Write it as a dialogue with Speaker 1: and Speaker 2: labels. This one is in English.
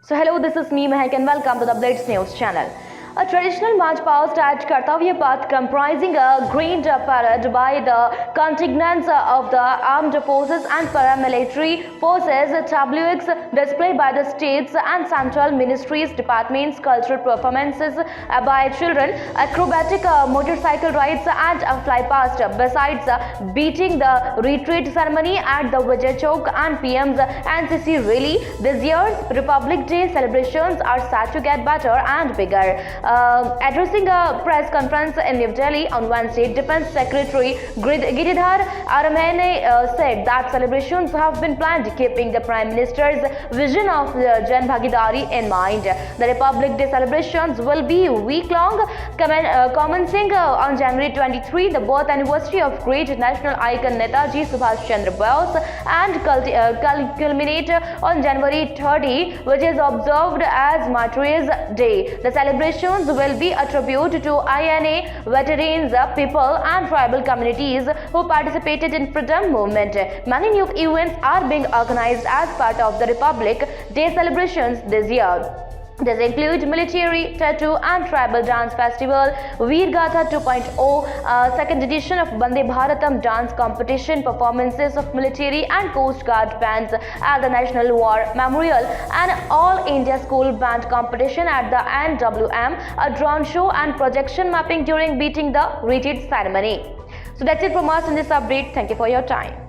Speaker 1: So hello, this is me Mehak and welcome to the Blitz news channel. A traditional march past at Kartavya Path comprising a grand parade by the contingents of the armed forces and paramilitary forces, WX displayed by the states and central ministries, departments, cultural performances by children, acrobatic motorcycle rides and a fly past. Besides beating the retreat ceremony at the Vijay Chowk and PM's NCC rally, this year's Republic Day celebrations are set to get better and bigger. Addressing a press conference in New Delhi on Wednesday, Defense Secretary Giridhar Aramane said that celebrations have been planned keeping the Prime Minister's vision of Jan Bhagidari in mind. The Republic Day celebrations will be week-long, commencing on January 23, the birth anniversary of great national icon Netaji Subhash Chandra Bose, and culminate on January 30, which is observed as Martyrs' Day. The celebrations will be a tribute to INA veterans, people and tribal communities who participated in freedom movement. Many new events are being organized as part of the Republic Day celebrations this year. These include military, tattoo and tribal dance festival, Veer Gatha 2.0, second edition of Bande Bharatam dance competition, performances of military and coast guard bands at the National War Memorial, and All India School Band competition at the NWM, a drone show and projection mapping during beating the retreat ceremony. So that's it from us in this update. Thank you for your time.